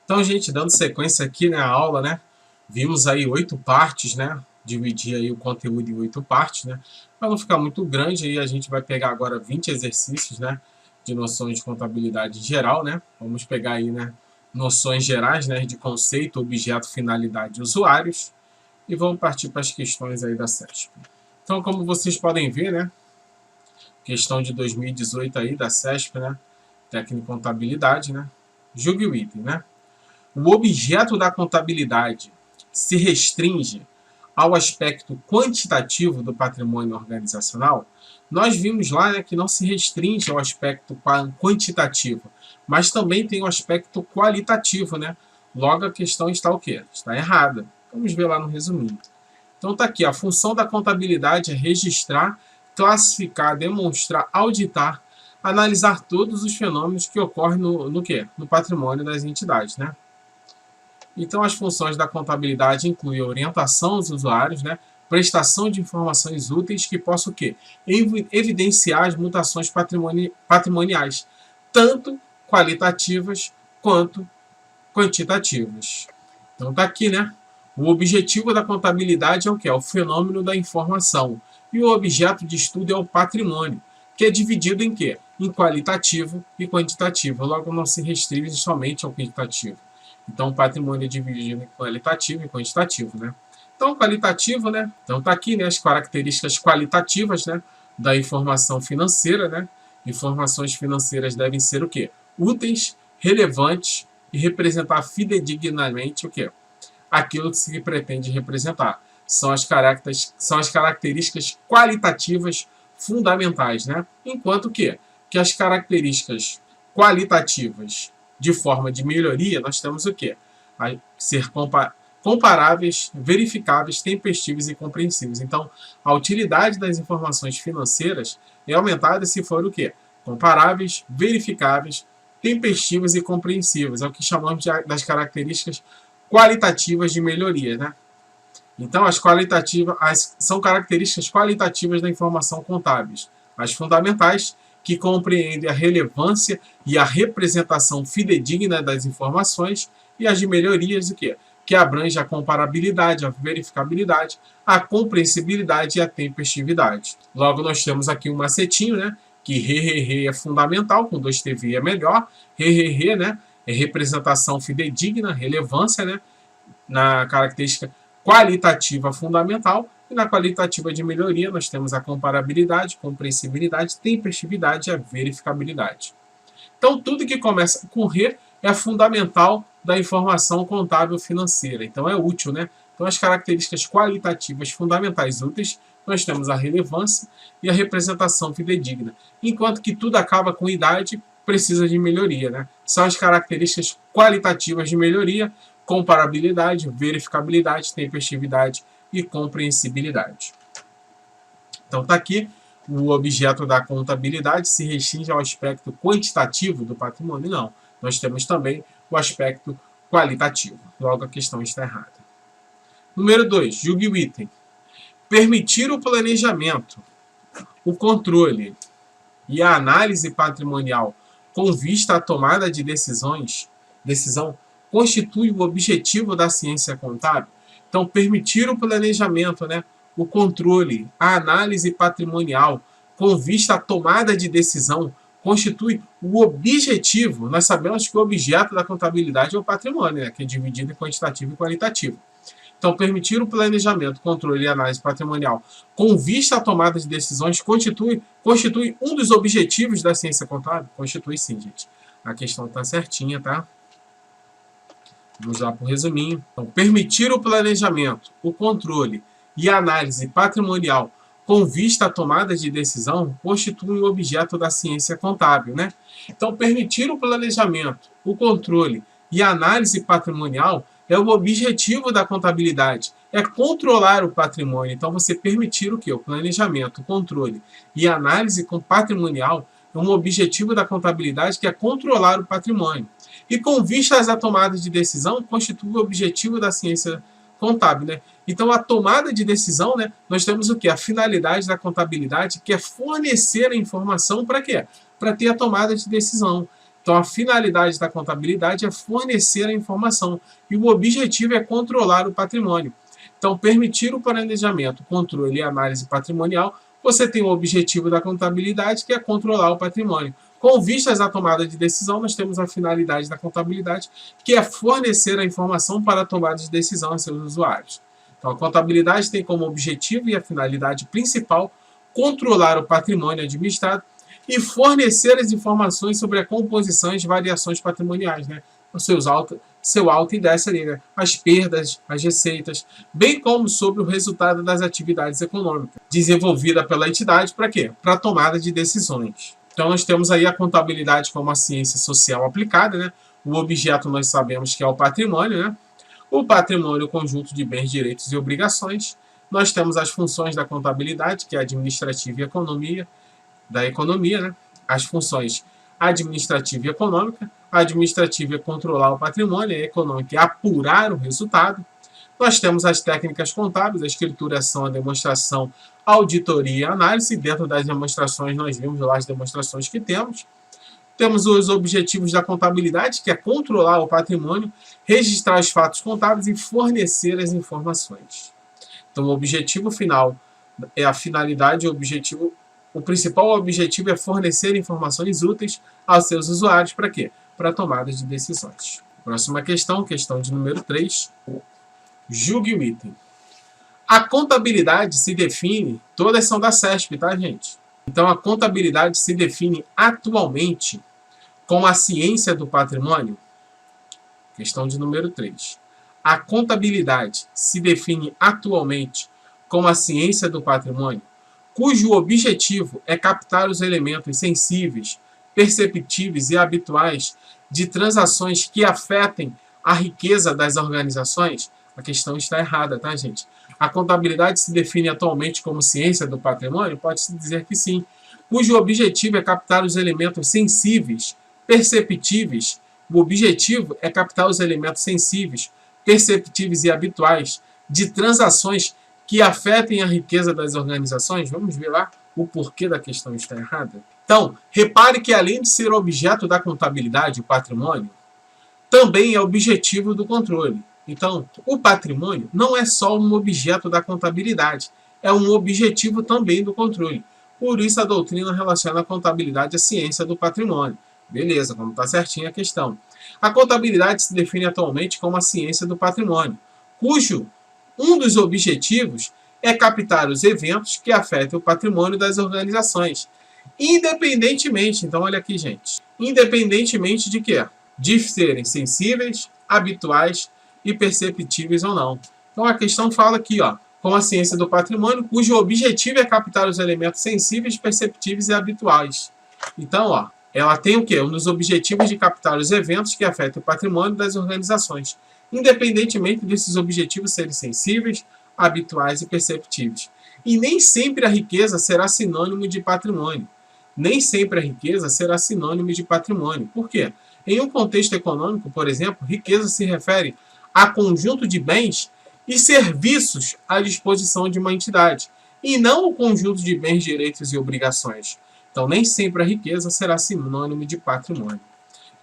Então, gente, dando sequência aqui na aula, né? Vimos aí 8 partes, né? Dividir aí o conteúdo em 8 partes, né? Para não ficar muito grande, aí a gente vai pegar agora 20 exercícios, né? De noções de contabilidade geral, né? Vamos pegar aí, né? Noções gerais, né? De conceito, objeto, finalidade e usuários. E vamos partir para as questões aí da CESP. Então, como vocês podem ver, né? Questão de 2018 aí da CESP, né? Técnico em contabilidade, né? Julgue o item, né? O objeto da contabilidade se restringe ao aspecto quantitativo do patrimônio organizacional, nós vimos lá, né, que não se restringe ao aspecto quantitativo, mas também tem o aspecto qualitativo, né? Logo a questão está o quê? Está errada. Vamos ver lá no resuminho. Então está aqui, a função da contabilidade é registrar, classificar, demonstrar, auditar, analisar todos os fenômenos que ocorrem no quê? No patrimônio das entidades, né? Então, as funções da contabilidade incluem a orientação aos usuários, né? Prestação de informações úteis que possam o quê? Evidenciar as mutações patrimoniais, tanto qualitativas quanto quantitativas. Então, está aqui, né? O objetivo da contabilidade é o que? É o fenômeno da informação. E o objeto de estudo é o patrimônio, que é dividido em quê? Em qualitativo e quantitativo. Logo, não se restringe somente ao quantitativo. Então, o patrimônio é dividido em qualitativo e quantitativo, né? Então, qualitativo, né? Então, tá aqui, né, as características qualitativas, né, da informação financeira, né? Informações financeiras devem ser o quê? Úteis, relevantes e representar fidedignamente o quê? Aquilo que se pretende representar. São as características qualitativas fundamentais, né? Enquanto que as características qualitativas de forma de melhoria, nós temos o quê? A ser comparáveis, verificáveis, tempestivos e compreensíveis. Então, a utilidade das informações financeiras é aumentada se for o quê? Comparáveis, verificáveis, tempestivas e compreensíveis. É o que chamamos das características qualitativas de melhoria, né? Então, são características qualitativas da informação contábil. As fundamentais, que compreendem a relevância e a representação fidedigna das informações, e as de melhorias, o quê? Que abrange a comparabilidade, a verificabilidade, a compreensibilidade e a tempestividade. Logo, nós temos aqui um macetinho, né? Que re é fundamental, com 2TV é melhor. Re, né? É representação fidedigna, relevância, né? Na característica qualitativa fundamental, e na qualitativa de melhoria nós temos a comparabilidade, compreensibilidade, tempestividade e a verificabilidade. Então, tudo que começa com re é fundamental da informação contábil financeira. Então, é útil, né? Então, as características qualitativas fundamentais úteis, nós temos a relevância e a representação fidedigna. Enquanto que tudo acaba com idade, precisa de melhoria, né? São as características qualitativas de melhoria, comparabilidade, verificabilidade, tempestividade e compreensibilidade. Então está aqui, o objeto da contabilidade se restringe ao aspecto quantitativo do patrimônio? Não. Nós temos também o aspecto qualitativo. Logo, a questão está errada. Número 2, julgue o item. Permitir o planejamento, o controle e a análise patrimonial com vista à tomada de decisão constitui o objetivo da ciência contábil. Então, permitir o planejamento, né, o controle, a análise patrimonial com vista à tomada de decisão constitui o objetivo. Nós sabemos que o objeto da contabilidade é o patrimônio, né, que é dividido em quantitativo e qualitativo. Então, permitir o planejamento, controle e análise patrimonial com vista à tomada de decisões constitui um dos objetivos da ciência contábil? Constitui sim, gente. A questão está certinha, tá? Vamos lá para o resuminho. Então, permitir o planejamento, o controle e a análise patrimonial com vista à tomada de decisão constitui o objeto da ciência contábil, né? Então, permitir o planejamento, o controle e a análise patrimonial é o objetivo da contabilidade, é controlar o patrimônio. Então, você permitir o quê? O planejamento, o controle e a análise patrimonial é um objetivo da contabilidade que é controlar o patrimônio. E com vistas à tomada de decisão, constitui o objetivo da ciência contábil, né? Então, a tomada de decisão, né, nós temos o quê? A finalidade da contabilidade, que é fornecer a informação para quê? Para ter a tomada de decisão. Então, a finalidade da contabilidade é fornecer a informação e o objetivo é controlar o patrimônio. Então, permitir o planejamento, controle e análise patrimonial, você tem o objetivo da contabilidade, que é controlar o patrimônio. Com vistas à tomada de decisão, nós temos a finalidade da contabilidade, que é fornecer a informação para a tomada de decisão a seus usuários. Então, a contabilidade tem como objetivo e a finalidade principal controlar o patrimônio administrado e fornecer as informações sobre a composição e as variações patrimoniais, né? Seu alto e desce ali, né? As perdas, as receitas, bem como sobre o resultado das atividades econômicas, desenvolvida pela entidade para quê? Para a tomada de decisões. Então, nós temos aí a contabilidade como a ciência social aplicada, né? O objeto nós sabemos que é o patrimônio, né? O patrimônio, o conjunto de bens, direitos e obrigações. Nós temos as funções da contabilidade, que é administrativa e economia, da economia, né? As funções administrativa e econômica. A administrativa é controlar o patrimônio, a econômica é apurar o resultado. Nós temos as técnicas contábeis, a escrituração, a demonstração, a auditoria e a análise. Dentro das demonstrações, nós vimos lá as demonstrações que temos. Temos os objetivos da contabilidade, que é controlar o patrimônio, registrar os fatos contábeis e fornecer as informações. Então, o objetivo final é a finalidade, o principal objetivo é fornecer informações úteis aos seus usuários. Para quê? Para a tomada de decisões. Próxima questão, questão de número 3. Julgue o item. A contabilidade se define, todas são da CESP, tá, gente? Então, a contabilidade se define atualmente como a ciência do patrimônio. Questão de número 3. A contabilidade se define atualmente como a ciência do patrimônio, cujo objetivo é captar os elementos sensíveis, perceptíveis e habituais de transações que afetem a riqueza das organizações. A questão está errada, tá, gente? A contabilidade se define atualmente como ciência do patrimônio? Pode-se dizer que sim. Cujo objetivo é captar os elementos sensíveis, perceptíveis. O objetivo é captar os elementos sensíveis, perceptíveis e habituais de transações que afetem a riqueza das organizações. Vamos ver lá o porquê da questão está errada. Então, repare que além de ser objeto da contabilidade, o patrimônio, também é objetivo do controle. Então, o patrimônio não é só um objeto da contabilidade, é um objetivo também do controle. Por isso, a doutrina relaciona a contabilidade à ciência do patrimônio. Beleza, como está certinha a questão. A contabilidade se define atualmente como a ciência do patrimônio, cujo um dos objetivos é captar os eventos que afetam o patrimônio das organizações, independentemente, então olha aqui, gente, independentemente de quê? De serem sensíveis, habituais e perceptíveis ou não. Então a questão fala aqui, ó, como a ciência do patrimônio, cujo objetivo é captar os elementos sensíveis, perceptíveis e habituais. Então, ó, ela tem o quê? Um dos objetivos de captar os eventos que afetam o patrimônio das organizações, independentemente desses objetivos serem sensíveis, habituais e perceptíveis. E nem sempre a riqueza será sinônimo de patrimônio. Nem sempre a riqueza será sinônimo de patrimônio. Por quê? Em um contexto econômico, por exemplo, riqueza se refere a conjunto de bens e serviços à disposição de uma entidade, e não o conjunto de bens, direitos e obrigações. Então, nem sempre a riqueza será sinônimo de patrimônio.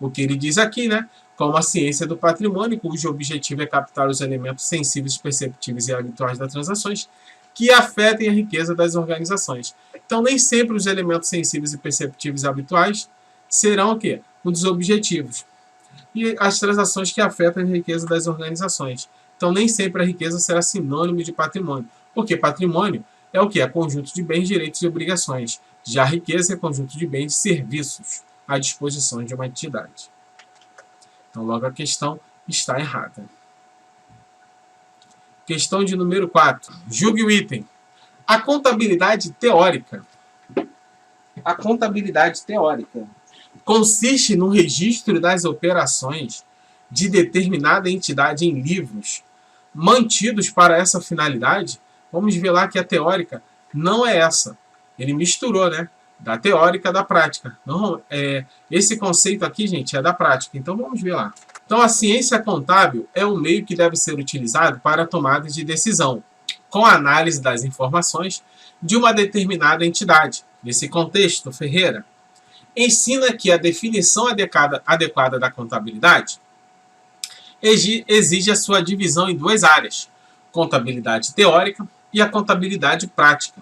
O que ele diz aqui, né? Como a ciência do patrimônio, cujo objetivo é captar os elementos sensíveis, perceptíveis e habituais das transações que afetem a riqueza das organizações. Então, nem sempre os elementos sensíveis e perceptíveis e habituais serão o quê? Um dos objetivos. E as transações que afetam a riqueza das organizações. Então, nem sempre a riqueza será sinônimo de patrimônio. Porque patrimônio é o quê? É conjunto de bens, direitos e obrigações. Já a riqueza é conjunto de bens e serviços à disposição de uma entidade. Então, logo a questão está errada. Questão de número 4. Julgue o item. A contabilidade teórica. A contabilidade teórica consiste no registro das operações de determinada entidade em livros mantidos para essa finalidade. Vamos ver lá que a teórica não é essa. Ele misturou, né? Da teórica da prática. Não, esse conceito aqui, gente, é da prática. Então, vamos ver lá. Então, a ciência contábil é um meio que deve ser utilizado para a tomada de decisão, com a análise das informações de uma determinada entidade. Nesse contexto, Ferreira, ensina que a definição adequada da contabilidade exige a sua divisão em duas áreas, contabilidade teórica e a contabilidade prática.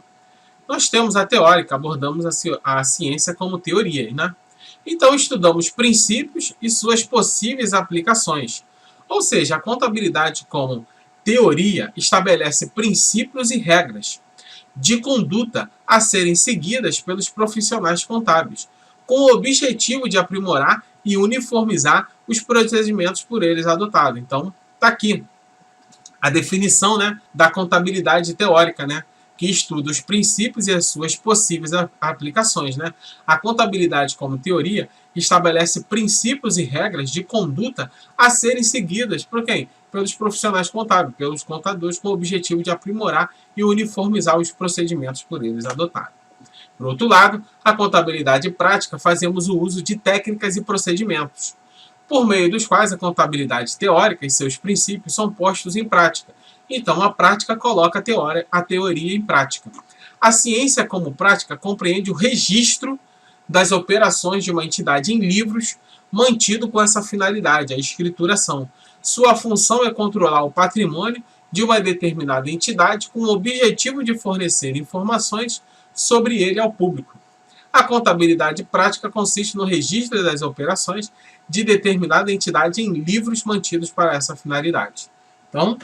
Nós temos a teórica, abordamos a ciência como teoria, né? Então estudamos princípios e suas possíveis aplicações. Ou seja, a contabilidade como teoria estabelece princípios e regras de conduta a serem seguidas pelos profissionais contábeis, com o objetivo de aprimorar e uniformizar os procedimentos por eles adotados. Então, está aqui a definição, né, da contabilidade teórica, né, que estuda os princípios e as suas possíveis aplicações. Né? A contabilidade como teoria estabelece princípios e regras de conduta a serem seguidas por quem? Pelos profissionais contábeis, pelos contadores, com o objetivo de aprimorar e uniformizar os procedimentos por eles adotados. Por outro lado, a contabilidade prática fazemos o uso de técnicas e procedimentos, por meio dos quais a contabilidade teórica e seus princípios são postos em prática. Então, a prática coloca a teoria em prática. A ciência como prática compreende o registro das operações de uma entidade em livros, mantido com essa finalidade, a escrituração. Sua função é controlar o patrimônio de uma determinada entidade com o objetivo de fornecer informações sobre ele ao público. A contabilidade prática consiste no registro das operações de determinada entidade em livros mantidos para essa finalidade. Então,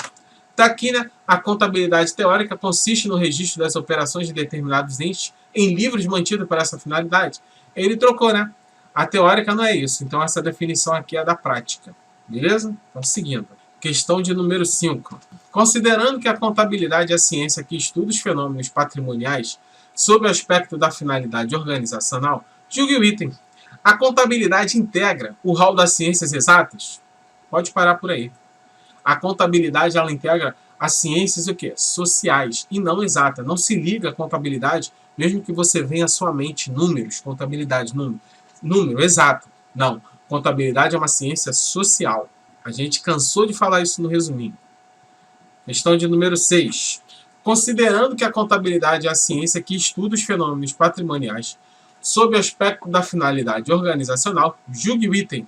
está aqui, né? A contabilidade teórica consiste no registro das operações de determinados entes em livros mantidos para essa finalidade. Ele trocou, né? A teórica não é isso. Então, essa definição aqui é da prática. Beleza? Então, seguindo. Questão de número 5. Considerando que a contabilidade é a ciência que estuda os fenômenos patrimoniais sob o aspecto da finalidade organizacional, julgue o item. A contabilidade integra o rol das ciências exatas? Pode parar por aí. A contabilidade, ela integra as ciências o quê? Sociais e não exatas. Não se liga à contabilidade, mesmo que você venha à sua mente números, contabilidade, número exato. Não. Contabilidade é uma ciência social. A gente cansou de falar isso no resuminho. Questão de número 6. Considerando que a contabilidade é a ciência que estuda os fenômenos patrimoniais sob o aspecto da finalidade organizacional, julgue o item.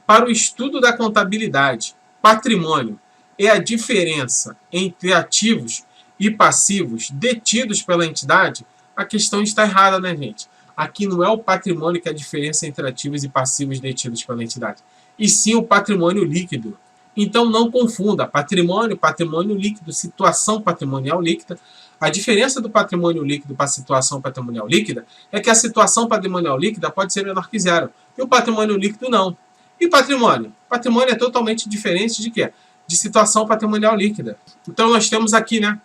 Para o estudo da contabilidade, patrimônio é a diferença entre ativos e passivos detidos pela entidade, a questão está errada, né, gente? Aqui não é o patrimônio que é a diferença entre ativos e passivos detidos pela entidade, e sim o patrimônio líquido. Então não confunda patrimônio, patrimônio líquido, situação patrimonial líquida. A diferença do patrimônio líquido para a situação patrimonial líquida é que a situação patrimonial líquida pode ser menor que zero, e o patrimônio líquido não. E patrimônio? Patrimônio é totalmente diferente de quê? De situação patrimonial líquida. Então nós temos aqui, né?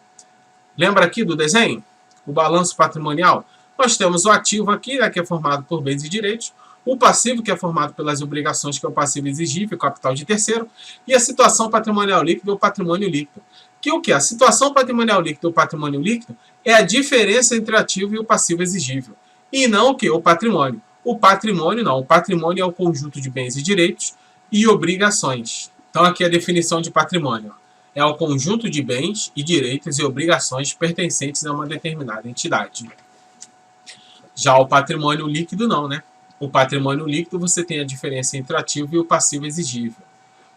Lembra aqui do desenho? O balanço patrimonial? Nós temos o ativo aqui, né, que é formado por bens e direitos, o passivo, que é formado pelas obrigações, que é o passivo exigível, capital de terceiro, e a situação patrimonial líquida, ou patrimônio líquido. Que o que? A situação patrimonial líquida, ou patrimônio líquido, é a diferença entre o ativo e o passivo exigível. E não o que? O patrimônio. O patrimônio não. O patrimônio é o conjunto de bens e direitos e obrigações. Então aqui é a definição de patrimônio. É o conjunto de bens e direitos e obrigações pertencentes a uma determinada entidade. Já o patrimônio líquido não, né? O patrimônio líquido você tem a diferença entre o ativo e o passivo exigível.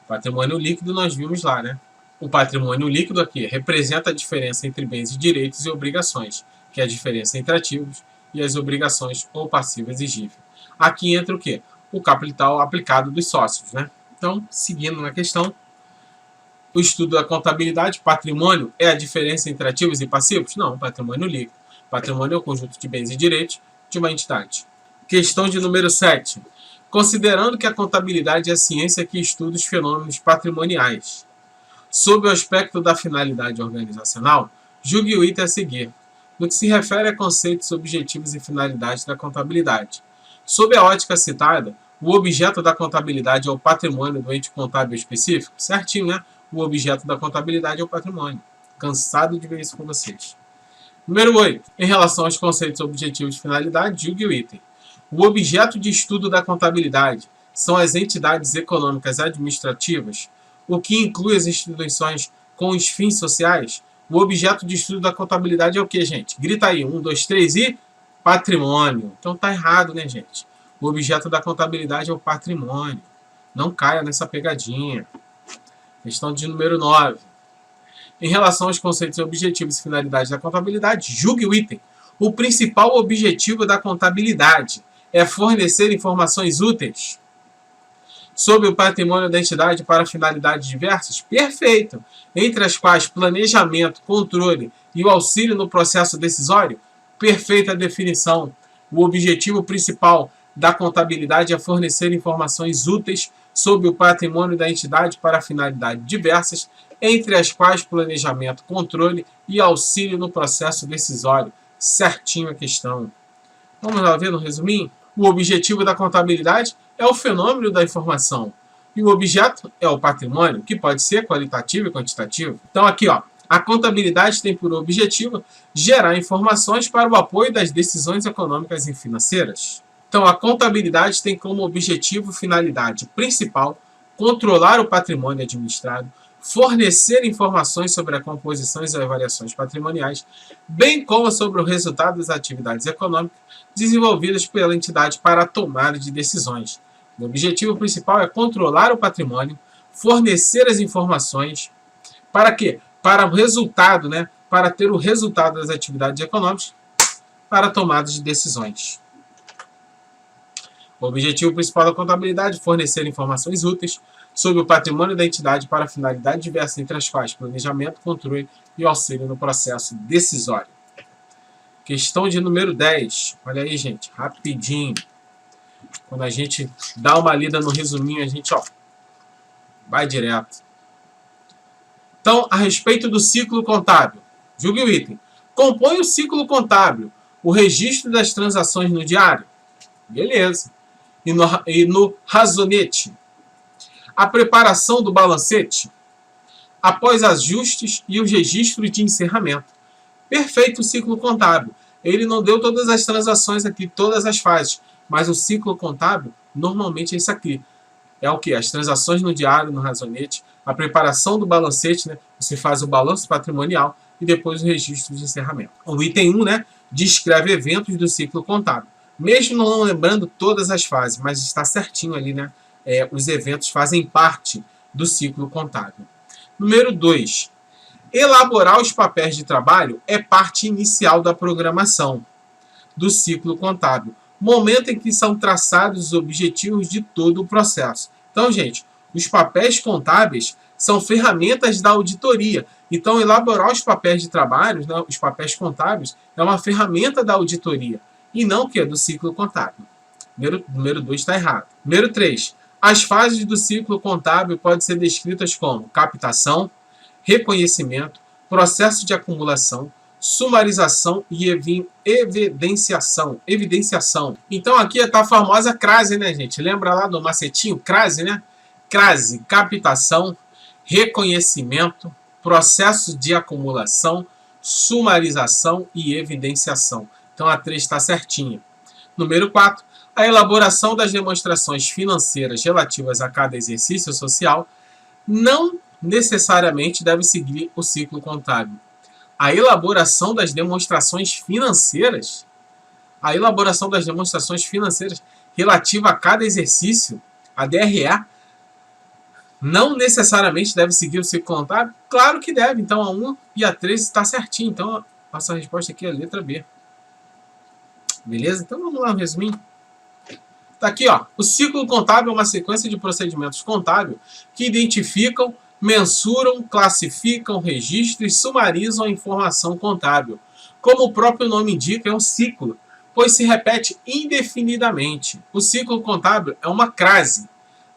O patrimônio líquido nós vimos lá, né? O patrimônio líquido aqui representa a diferença entre bens e direitos e obrigações, que é a diferença entre ativos e as obrigações ou passivo exigível. Aqui entra o quê? O capital aplicado dos sócios, né? Então, seguindo na questão, o estudo da contabilidade, patrimônio é a diferença entre ativos e passivos? Não, patrimônio líquido. Patrimônio é o conjunto de bens e direitos de uma entidade. Questão de número 7. Considerando que a contabilidade é a ciência que estuda os fenômenos patrimoniais, sob o aspecto da finalidade organizacional, julgue o item a seguir, no que se refere a conceitos, objetivos e finalidades da contabilidade. Sob a ótica citada, o objeto da contabilidade é o patrimônio do ente contábil específico? Certinho, né? O objeto da contabilidade é o patrimônio. Cansado de ver isso com vocês. Número 8. Em relação aos conceitos, objetivos e finalidade, julgue o item. O objeto de estudo da contabilidade são as entidades econômicas administrativas, o que inclui as instituições com os fins sociais. O objeto de estudo da contabilidade é o que, gente? Grita aí, 1, 2, 3 e patrimônio. Então tá errado, né, gente? O objeto da contabilidade é o patrimônio. Não caia nessa pegadinha. Questão de número 9. Em relação aos conceitos objetivos e finalidades da contabilidade, julgue o item. O principal objetivo da contabilidade é fornecer informações úteis sobre o patrimônio da entidade para finalidades diversas? Perfeito! Entre as quais planejamento, controle e o auxílio no processo decisório? Perfeita definição. O objetivo principal da contabilidade é fornecer informações úteis sobre o patrimônio da entidade para finalidades diversas, entre as quais planejamento, controle e auxílio no processo decisório. Certinho a questão. Vamos lá ver no resuminho? O objetivo da contabilidade é o fenômeno da informação. E o objeto é o patrimônio, que pode ser qualitativo e quantitativo. Então aqui, ó, a contabilidade tem por objetivo gerar informações para o apoio das decisões econômicas e financeiras. Então a contabilidade tem como objetivo finalidade principal controlar o patrimônio administrado, fornecer informações sobre a composição e avaliações patrimoniais, bem como sobre o resultado das atividades econômicas desenvolvidas pela entidade para a tomada de decisões. O objetivo principal é controlar o patrimônio, fornecer as informações, para quê? Para o resultado, né? Para ter o resultado das atividades econômicas para a tomada de decisões. O objetivo principal da contabilidade é fornecer informações úteis sobre o patrimônio da entidade para finalidades diversas, entre as quais planejamento, controle e auxílio no processo decisório. Questão de número 10. Olha aí, gente, rapidinho. Quando a gente dá uma lida no resuminho, a gente, ó, vai direto. Então, a respeito do ciclo contábil, julgue o item. Compõe o ciclo contábil o registro das transações no diário? Beleza. E no razonete? A preparação do balancete? Após ajustes e os registros de encerramento. Perfeito o ciclo contábil. Ele não deu todas as transações aqui, todas as fases. Mas o ciclo contábil, normalmente é isso aqui. É o que? As transações no diário, no razonete, a preparação do balancete, né? Você faz o balanço patrimonial e depois o registro de encerramento. O item 1, né? Descreve eventos do ciclo contábil. Mesmo não lembrando todas as fases, mas está certinho ali, né? Os eventos fazem parte do ciclo contábil. Número 2. Elaborar os papéis de trabalho é parte inicial da programação do ciclo contábil. Momento em que são traçados os objetivos de todo o processo. Então, gente, os papéis contábeis são ferramentas da auditoria. Então, elaborar os papéis de trabalho, né, os papéis contábeis, é uma ferramenta da auditoria. E não que é do ciclo contábil. Número 2 está errado. Número 3. As fases do ciclo contábil podem ser descritas como captação, reconhecimento, processo de acumulação, sumarização e evidenciação. Então aqui está a famosa crase, né, gente? Lembra lá do macetinho? Crase, né? Crase, captação, reconhecimento, processo de acumulação, sumarização e evidenciação. Então a 3 está certinha. Número 4. A elaboração das demonstrações financeiras relativas a cada exercício social não necessariamente deve seguir o ciclo contábil. A elaboração das demonstrações financeiras, relativa a cada exercício, a DRE, não necessariamente deve seguir o ciclo contábil? Claro que deve. Então a 1 e a 3 está certinho. Então a nossa resposta aqui é a letra B. Beleza? Então vamos lá no resuminho. Tá aqui, ó. O ciclo contábil é uma sequência de procedimentos contábeis que identificam, mensuram, classificam, registram e sumarizam a informação contábil. Como o próprio nome indica, é um ciclo, pois se repete indefinidamente. O ciclo contábil é uma crase.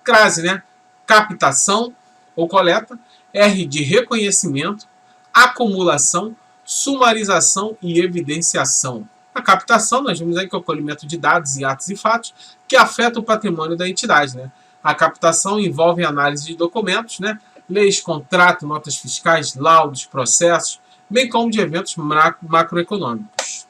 Crase, né? Captação ou coleta, R de reconhecimento, acumulação, sumarização e evidenciação. A captação, nós vimos aí que é o colhimento de dados e atos e fatos que afetam o patrimônio da entidade, né? A captação envolve análise de documentos, né? Leis, contrato, notas fiscais, laudos, processos, bem como de eventos macroeconômicos.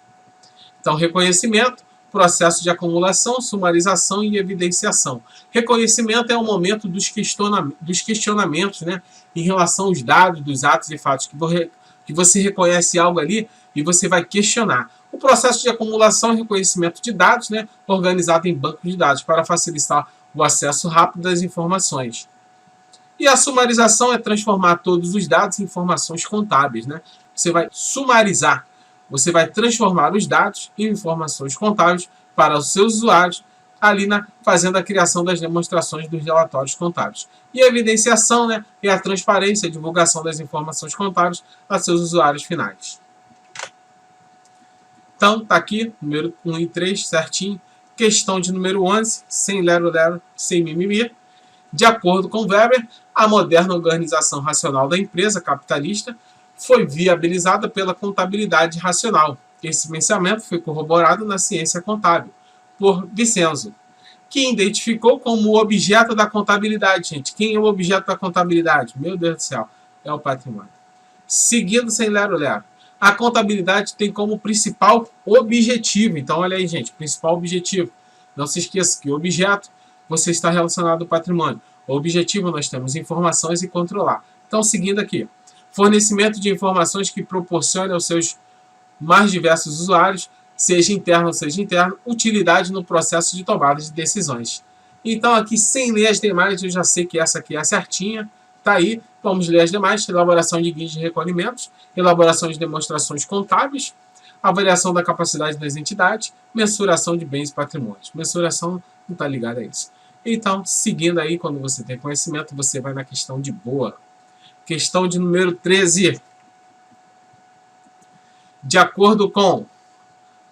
Então, reconhecimento, processo de acumulação, sumarização e evidenciação. Reconhecimento é o momento dos questionamentos, né? Em relação aos dados, dos atos e fatos, que você reconhece algo ali e você vai questionar. O processo de acumulação e reconhecimento de dados, né, organizado em bancos de dados para facilitar o acesso rápido das informações. E a sumarização é transformar todos os dados em informações contábeis, né? Você vai sumarizar, você vai transformar os dados em informações contábeis para os seus usuários, ali fazendo a criação das demonstrações dos relatórios contábeis. E a evidenciação, né, é a transparência, a divulgação das informações contábeis a seus usuários finais. Então, tá aqui, número 1 e 3, certinho. Questão de número 11, sem lero-lero, sem mimimi. De acordo com Weber, a moderna organização racional da empresa capitalista foi viabilizada pela contabilidade racional. Esse pensamento foi corroborado na ciência contábil, por Vincenzo, que identificou como objeto da contabilidade, gente. Quem é o objeto da contabilidade? Meu Deus do céu, é o patrimônio. Seguindo sem lero-lero. A contabilidade tem como principal objetivo. Então, olha aí, gente, principal objetivo. Não se esqueça que o objeto, você está relacionado ao patrimônio. O objetivo, nós temos informações e controlar. Então, seguindo aqui. Fornecimento de informações que proporcione aos seus mais diversos usuários, seja interno ou seja interno, utilidade no processo de tomada de decisões. Então, aqui, sem ler as demais, eu já sei que essa aqui é a certinha. Tá aí, vamos ler as demais. Elaboração de guias de recolhimentos, elaboração de demonstrações contábeis, avaliação da capacidade das entidades, mensuração de bens e patrimônios. Mensuração não está ligada a isso. Então, seguindo aí, quando você tem conhecimento, você vai na questão de boa. Questão de número 13. De acordo com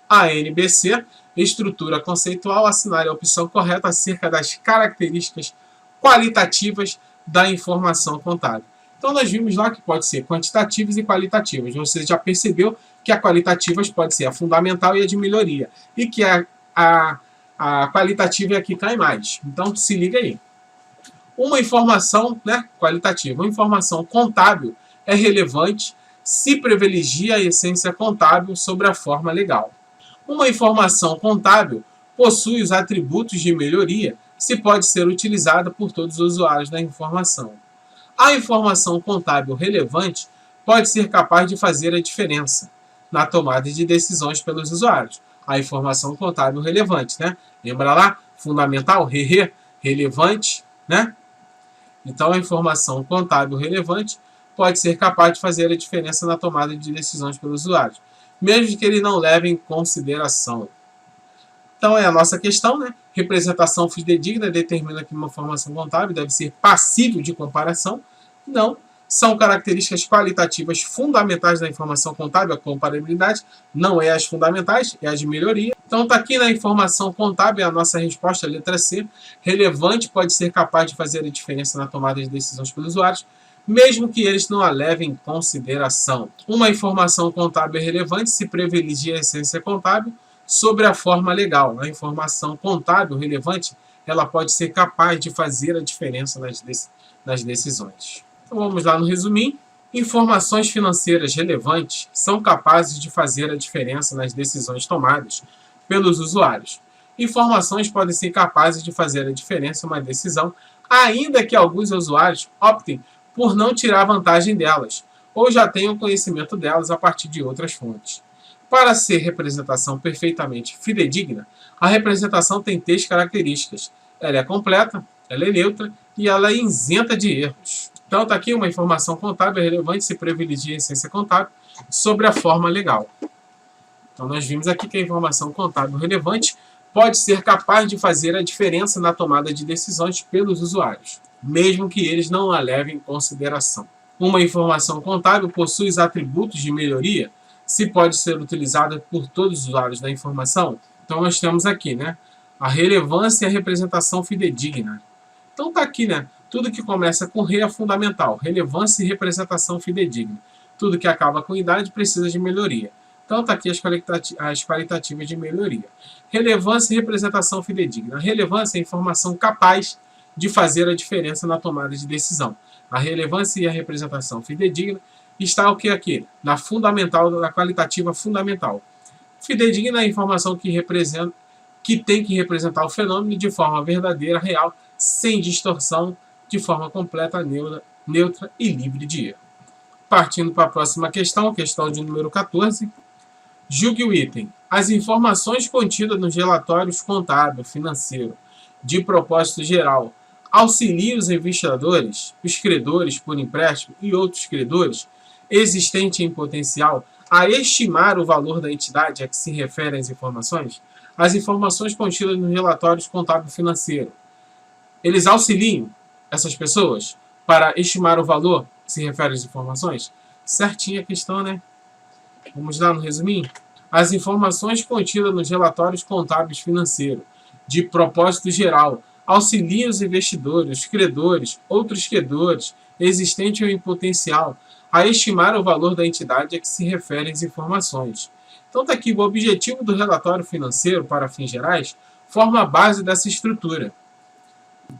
a NBC, estrutura conceitual, assinale a opção correta acerca das características qualitativas da informação contábil. Então, nós vimos lá que pode ser quantitativas e qualitativas. Você já percebeu que a qualitativas pode ser a fundamental e a de melhoria. E que a qualitativa é a que cai mais. Então, se liga aí. Uma informação, né, qualitativa, uma informação contábil é relevante se privilegia a essência contábil sobre a forma legal. Uma informação contábil possui os atributos de melhoria se pode ser utilizada por todos os usuários da informação. A informação contábil relevante pode ser capaz de fazer a diferença na tomada de decisões pelos usuários. A informação contábil relevante, né? Lembra lá? Fundamental, relevante, né? Então, a informação contábil relevante pode ser capaz de fazer a diferença na tomada de decisões pelos usuários, mesmo que ele não leve em consideração. Então, é a nossa questão, né? Representação fidedigna determina que uma informação contábil deve ser passível de comparação. Não. São características qualitativas fundamentais da informação contábil. A comparabilidade não é as fundamentais, é as de melhoria. Então, está aqui na informação contábil a nossa resposta, a letra C. Relevante pode ser capaz de fazer a diferença na tomada de decisões pelos usuários, mesmo que eles não a levem em consideração. Uma informação contábil é relevante se privilegia a essência contábil sobre a forma legal. A informação contábil relevante, ela pode ser capaz de fazer a diferença nas decisões. Então vamos lá no resuminho. Informações financeiras relevantes são capazes de fazer a diferença nas decisões tomadas pelos usuários. Informações podem ser capazes de fazer a diferença em uma decisão, ainda que alguns usuários optem por não tirar vantagem delas, ou já tenham conhecimento delas a partir de outras fontes. Para ser representação perfeitamente fidedigna, a representação tem 3 características. Ela é completa, ela é neutra e ela é isenta de erros. Então está aqui uma informação contábil relevante se privilegia a essência contábil sobre a forma legal. Então nós vimos aqui que a informação contábil relevante pode ser capaz de fazer a diferença na tomada de decisões pelos usuários, mesmo que eles não a levem em consideração. Uma informação contábil possui os atributos de melhoria se pode ser utilizada por todos os usuários da informação. Então nós temos aqui, né, a relevância e a representação fidedigna. Então está aqui, né, tudo que começa com re é fundamental, relevância e representação fidedigna. Tudo que acaba com idade precisa de melhoria. Então está aqui as qualitativas de melhoria. Relevância e representação fidedigna. A relevância é a informação capaz de fazer a diferença na tomada de decisão. A relevância e a representação fidedigna está o que aqui? Na fundamental, na qualitativa fundamental. Fidedigna é a informação que tem que representar o fenômeno de forma verdadeira, real, sem distorção, de forma completa, neutra e livre de erro. Partindo para a próxima questão, questão de número 14. Julgue o item. As informações contidas nos relatórios contábil, financeiro, de propósito geral, auxiliem os investidores, os credores por empréstimo e outros credores existentes em potencial a estimar o valor da entidade a que se referem as informações? As informações contidas nos relatórios contábil financeiro, eles auxiliam essas pessoas para estimar o valor que se refere às informações? Certinha a questão, né? Vamos lá no resuminho? As informações contidas nos relatórios contábeis financeiros, de propósito geral, auxiliam os investidores, os credores, outros credores, existentes ou em potencial, a estimar o valor da entidade a que se referem as informações. Então está aqui, o objetivo do relatório financeiro, para fins gerais, forma a base dessa estrutura.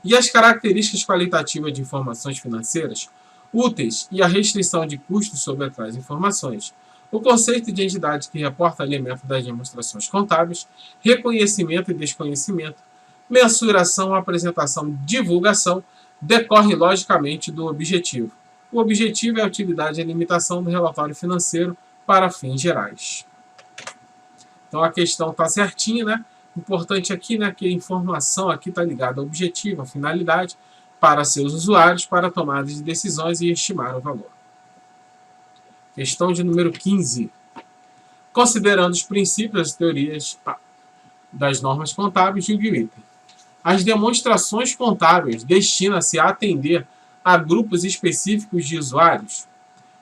E as características qualitativas de informações financeiras úteis e a restrição de custos sobre tais informações. O conceito de entidade que reporta elemento das demonstrações contábeis, reconhecimento e desconhecimento, mensuração, apresentação, divulgação, decorre logicamente do objetivo. O objetivo é a utilidade e a limitação do relatório financeiro para fins gerais. Então a questão está certinha, né? Importante aqui, né, que a informação aqui está ligada ao objetivo, à finalidade, para seus usuários, para tomada de decisões e estimar o valor. Questão de número 15. Considerando os princípios e teorias das normas contábeis, julgue o item. As demonstrações contábeis destinam-se a atender a grupos específicos de usuários.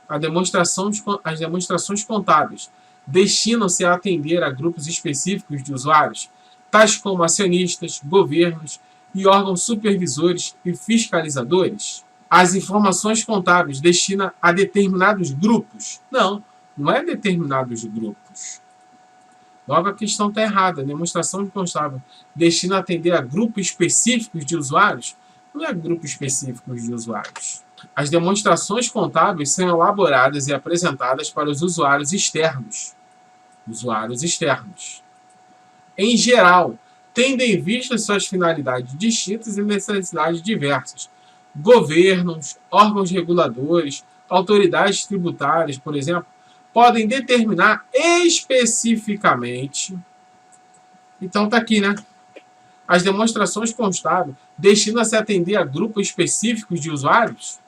As demonstrações contábeis destinam-se a atender a grupos específicos de usuários, tais como acionistas, governos e órgãos supervisores e fiscalizadores. As informações contábeis destinam a determinados grupos. Não, não é determinados grupos. Logo, a questão está errada. A demonstração contábil destina a atender a grupos específicos de usuários. Não é grupos específicos de usuários. As demonstrações contábeis são elaboradas e apresentadas para os usuários externos. Em geral, tendo em vista suas finalidades distintas e necessidades diversas. Governos, órgãos reguladores, autoridades tributárias, por exemplo, podem determinar especificamente. Então está aqui, né? As demonstrações contábeis destinam-se a atender a grupos específicos de usuários.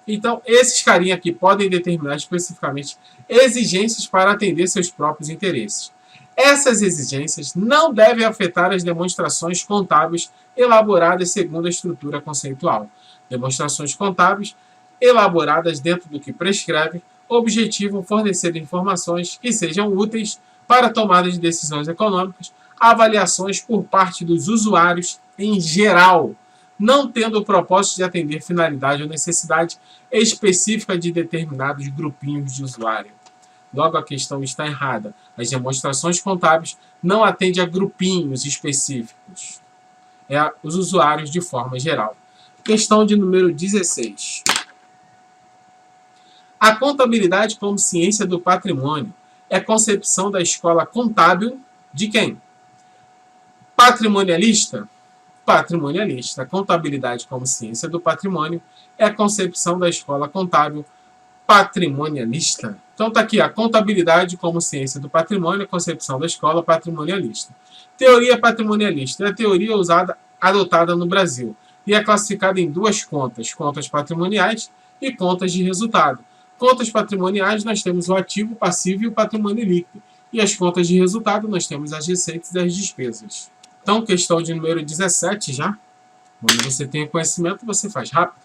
Então, esses carinha aqui podem determinar especificamente exigências para atender seus próprios interesses. Essas exigências não devem afetar as demonstrações contábeis elaboradas segundo a estrutura conceitual. Demonstrações contábeis elaboradas dentro do que prescreve objetivam fornecer informações que sejam úteis para a tomada de decisões econômicas, avaliações por parte dos usuários em geral, não tendo o propósito de atender finalidade ou necessidade específica de determinados grupinhos de usuário. Logo, a questão está errada. As demonstrações contábeis não atendem a grupinhos específicos. É os usuários de forma geral. Questão de número 16. A contabilidade como ciência do patrimônio é concepção da escola contábil de quem? Patrimonialista? Patrimonialista. A contabilidade como ciência do patrimônio é a concepção da escola contábil patrimonialista. Então está aqui a contabilidade como ciência do patrimônio, a concepção da escola patrimonialista. Teoria patrimonialista é a teoria adotada no Brasil e é classificada em duas contas: contas patrimoniais e contas de resultado. Contas patrimoniais nós temos o ativo, o passivo e o patrimônio líquido. E as contas de resultado nós temos as receitas e as despesas. Então, questão de número 17 já. Quando você tem conhecimento, você faz rápido.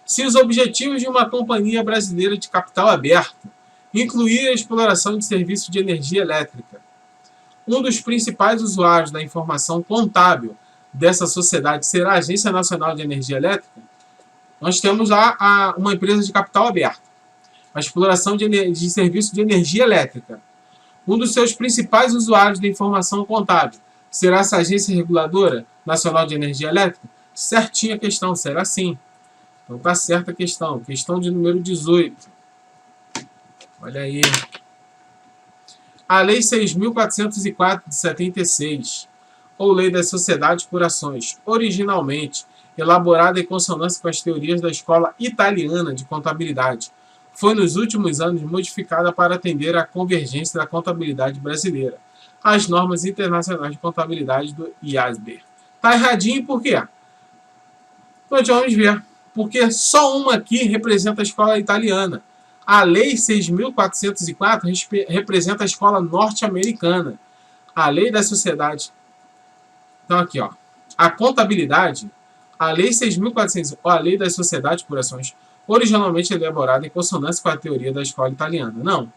Se os objetivos de uma companhia brasileira de capital aberto incluírem a exploração de serviços de energia elétrica, um dos principais usuários da informação contábil dessa sociedade será a Agência Nacional de Energia Elétrica, nós temos lá uma empresa de capital aberto, a exploração de serviços de energia elétrica. Um dos seus principais usuários da informação contábil será essa Agência Reguladora Nacional de Energia Elétrica? Certinha a questão, será sim. Então está certa a questão. Questão de número 18. Olha aí. A Lei 6.404 de 76, ou Lei das Sociedades por Ações, originalmente elaborada em consonância com as teorias da Escola Italiana de Contabilidade, foi nos últimos anos modificada para atender à convergência da contabilidade brasileira, as normas internacionais de contabilidade do IASB. Tá erradinho por quê? Então vamos ver. Porque só uma aqui representa a escola italiana. A Lei 6.404 representa a escola norte-americana. A Lei da Sociedade. Então aqui, ó. A contabilidade, a Lei 6.400, ou a Lei das Sociedades por Ações, originalmente elaborada em consonância com a teoria da escola italiana. Não.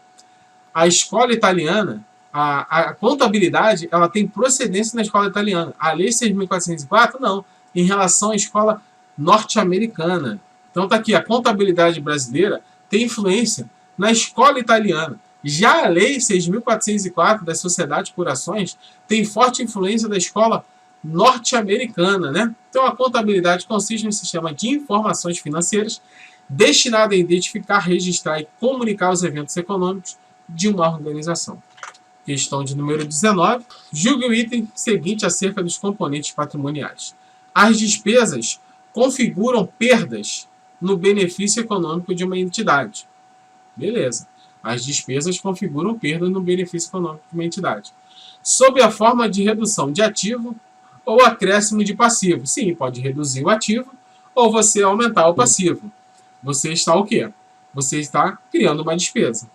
A escola italiana, a contabilidade, ela tem procedência na escola italiana. A Lei 6.404, não. Em relação à escola norte-americana. Então tá aqui, a contabilidade brasileira tem influência na escola italiana. Já a Lei 6.404 das Sociedades por Ações tem forte influência da escola norte-americana, né? Então a contabilidade consiste em um sistema de informações financeiras destinado a identificar, registrar e comunicar os eventos econômicos de uma organização. Questão de número 19. Julgue o item seguinte acerca dos componentes patrimoniais. As despesas configuram perdas no benefício econômico de uma entidade. Beleza. As despesas configuram perdas no benefício econômico de uma entidade. Sob a forma de redução de ativo ou acréscimo de passivo. Sim, pode reduzir o ativo ou você aumentar o passivo. Você está o quê? Você está criando uma despesa.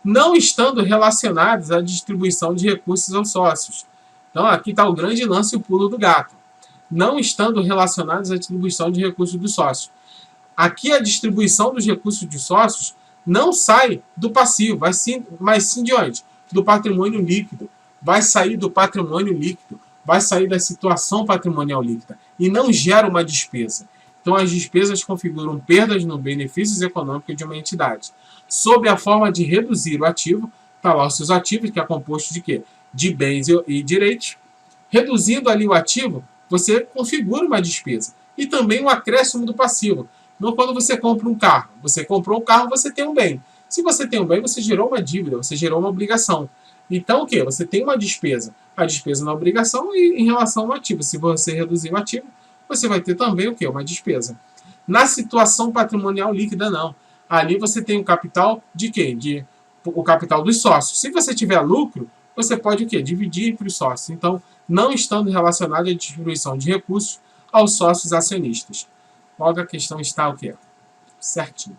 Não estando relacionados à distribuição de recursos aos sócios. Então, aqui está o grande lance e o pulo do gato. Não estando relacionados à distribuição de recursos dos sócios. Aqui a distribuição dos recursos dos sócios não sai do passivo, mas sim de onde? Do patrimônio líquido. Vai sair do patrimônio líquido, vai sair da situação patrimonial líquida e não gera uma despesa. Então as despesas configuram perdas no benefícios econômicos de uma entidade. Sob a forma de reduzir o ativo, está lá os seus ativos, que é composto de quê? De bens e direitos. Reduzindo ali o ativo, você configura uma despesa. E também o acréscimo do passivo. Então, quando você compra um carro, você comprou um carro, você tem um bem. Se você tem um bem, você gerou uma dívida, você gerou uma obrigação. Então, o quê? Você tem uma despesa. A despesa na obrigação e em relação ao ativo. Se você reduzir o ativo, você vai ter também o quê? Uma despesa. Na situação patrimonial líquida, não. Ali você tem o capital de quê? O capital dos sócios. Se você tiver lucro, você pode o quê? Dividir entre os sócios. Então, não estando relacionado à distribuição de recursos aos sócios acionistas. Logo a questão está o quê? Certinho.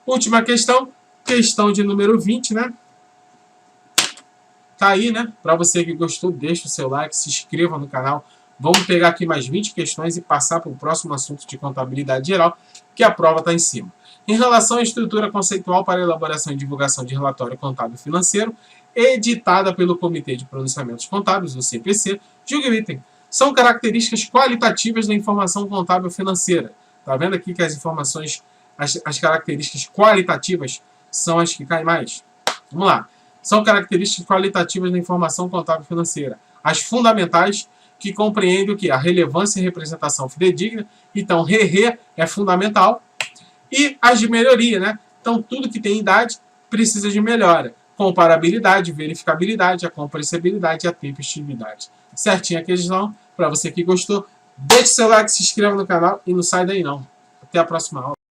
Última questão, questão de número 20, né? Tá aí, né? Para você que gostou, deixa o seu like, se inscreva no canal. Vamos pegar aqui mais 20 questões e passar para o próximo assunto de contabilidade geral, que a prova está em cima. Em relação à estrutura conceitual para elaboração e divulgação de relatório contábil financeiro, editada pelo Comitê de Pronunciamentos Contábeis, o CPC, julgue o item. São características qualitativas da informação contábil financeira. Está vendo aqui que as informações, as características qualitativas são as que caem mais? Vamos lá. São características qualitativas da informação contábil financeira. As fundamentais, que compreendem o que? A relevância e representação fidedigna. Então, RE é fundamental. E as de melhoria, né? Então, tudo que tem idade precisa de melhora. Comparabilidade, verificabilidade, a compreensabilidade e a tempestividade. Certinho a questão. Para você que gostou, deixe seu like, se inscreva no canal e não sai daí não. Até a próxima aula.